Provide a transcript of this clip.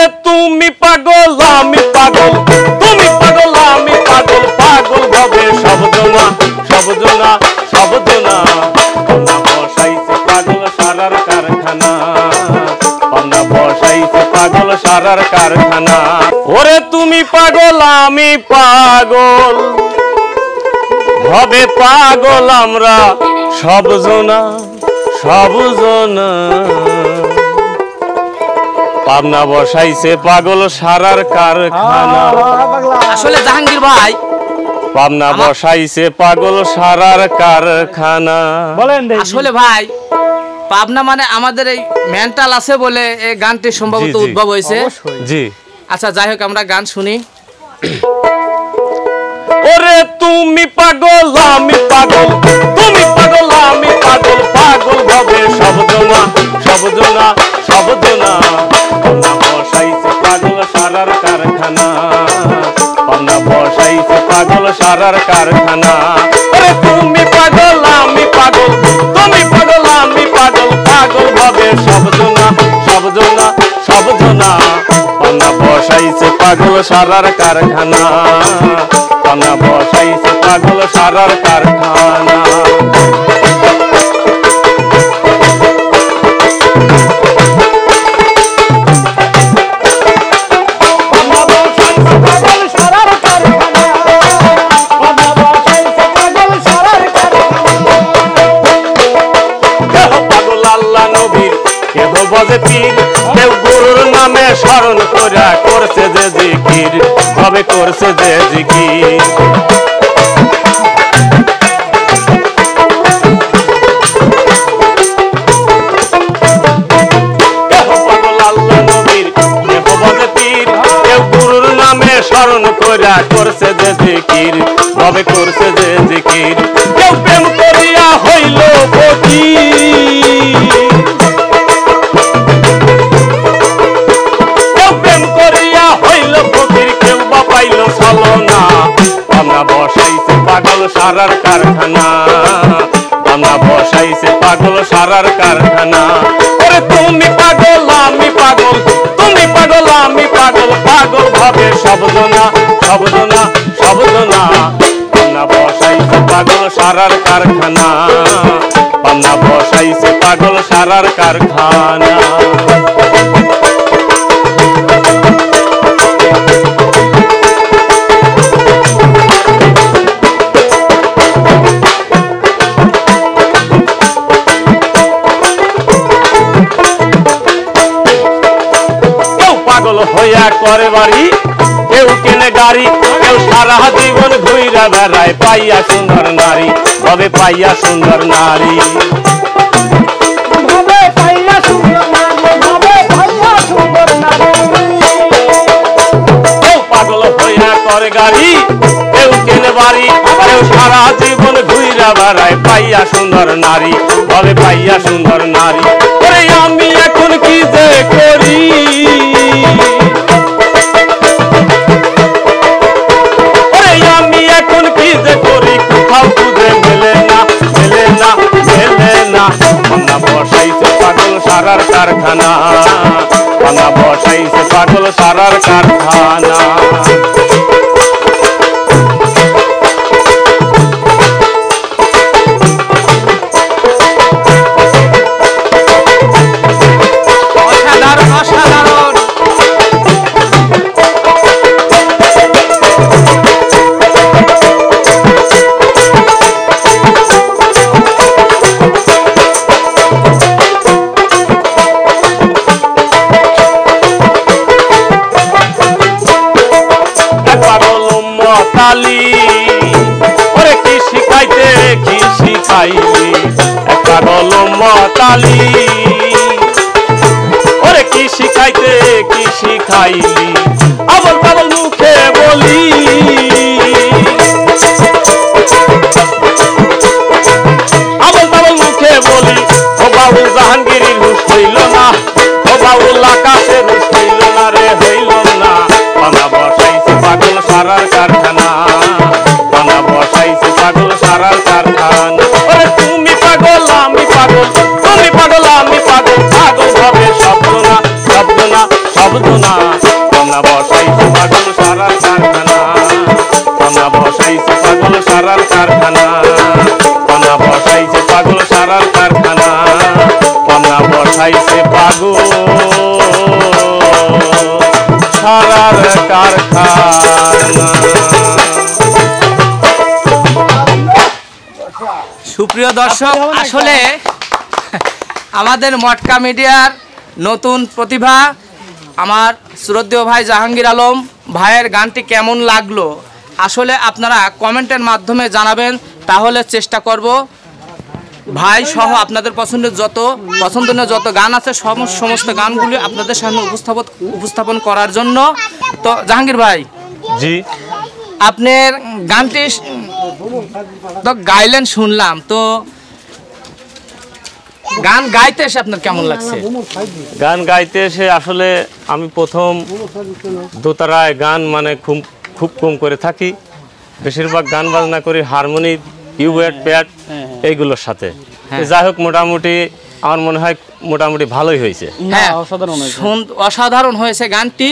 ওরে তুমি পাগল আমি পাগল, তুমি পাগল আমি পাগল, পাগল ভাবে সবজনা সবজনা সবজনা। পান্না বসাইছে পাগল সারার কারখানা, পান্না বসাইছে পাগল সারার কারখানা। ওরে তুমি পাগল আমি পাগল, হবে পাগল আমরা সবজনা সবজনা। পান্না বসাইছে পাগল সারার কারখানা। আসলে জাহাঙ্গীর ভাই পান্না বসাইছে পাগল সারার কারখানা। বলেন আসলে ভাই পাবনা মানে আমাদের এই মেন্টাল আছে বলে এই গানটি সম্ভবত উদ্ভব হয়েছে। জি আচ্ছা যাই হোক আমরা গান শুনি। ওরে তুমি পাগল আমি পাগল, তুমি পাগল আমি পাগল, পাগল ভাবে সবজনা সবজনা সবজনা। পান্না বসাইছে পাগল সারার কারখানা, পান্না বসাইছে পাগল সারার কারখানা। ওরে তুমি পাগল আমি পাগল, তুমি পাগল আমি পাগল, পাগল ভাবে সবজনা সবজনা সবজনা। পান্না বসাইছে পাগল সারার কারখানা, পান্না বসাইছে পাগল সারার কারখানা। কেউ গুরুর নামে স্মরণ করা করছে যে জিকির, ভাবে করছে যে জিকির। কেউ গুরুর নামে স্মরণ করা করছে যে জিকির, ভাবে করছে যে জিকির। কেউ প্রেম করিয়া হইল ফকির, পান্না বসাইছে পাগল সারার কারখানা, পান্না বসাইছে পাগল সারার কারখানা। ওরে তুমি পাগল আমি পাগল, তুমি পাগল আমি পাগল, পাগল ভাবে সবজনা সবজনা সবজনা। পান্না বসাইছে পাগল সারার কারখানা, পান্না বসাইছে পাগল সারার কারখানা। পাগল হইয়া করে বাড়ি, কেউ কেনে গাড়ি, কেউ সারা জীবন ঘুইরা বেড়ায় পাইয়া সুন্দর নারী, ভাবে পাইয়া সুন্দর নারী। কেউ পাগল হইয়া করে গাড়ি, কেউ কেনে বাড়ি, কেউ সারা জীবন ঘুইরা বেড়ায় পাইয়া সুন্দর নারী, ভাবে পাইয়া সুন্দর নারী। ওরে আমি এখন কি যে করি, ওরে আমি এখন কি যে করি, কোথাও খুঁজে মেলে না মেলে না মেলে না। পান্না বসাইছে পাগল সারার কারখানা, পান্না বসাইছে পাগল সারার কারখানা। ওরে কি শিখাইতে কি শিখাইলি, পাগল মতালি। ওরে কি শিখাইতে কি শিখাইলি, আবল পাবল মুখে বলি। আবল পাবল মুখে বলি, ও বাবু জাহাঙ্গীরের হুশ হইল না, ও বাবুল আকাশের হুশ হইল না রে, হইল না। পান্না বসাইছে পাগল সারার কারখানা, পান্না বসাইছে পাগল সারার কারখানা। ওরে তুমি পাগল আমি পাগল, তুমি পাগল আমি পাগল, পাগল ভাবে সবজনা সবজনা সবজনা। পানা বসাইছে পাগল সারার কারখানা পানা বসাইছে পাগল সারার কারখানা পানা বসাইছে পাগল সারার কারখানা পানা বসাইছে পাগল সারার কারখানা। সুপ্রিয় দর্শক, আসলে আমাদের মটকা মিডিয়ার নতুন প্রতিভা আমার শ্রদ্ধেয় ভাই জাহাঙ্গীর আলম ভাইয়ের গানটি কেমন লাগলো আসলে আপনারা কমেন্টের মাধ্যমে জানাবেন, তাহলে চেষ্টা করব ভাই সহ আপনাদের পছন্দনীয় যত গান আছে সমস্ত গানগুলি আপনাদের সামনে উপস্থাপন করার জন্য। তো জাহাঙ্গীর ভাই, জি, আপনার গানটি তো গাইলেন শুনলাম, তো গান গাইতে এসে আপনার কেমন লাগছে? গান গাইতে এসে আসলে আমি প্রথম দোতারায় গান মানে খুব কম করে থাকি, বেশিরভাগ গান বাজনা করি হারমোনি, কিউবেড, প্যাড এইগুলোর সাথে। যাই হোক, মোটামুটি আমার মনে হয় মোটামুটি ভালোই হয়েছে। হ্যাঁ, অসাধারণ হয়েছে গানটি।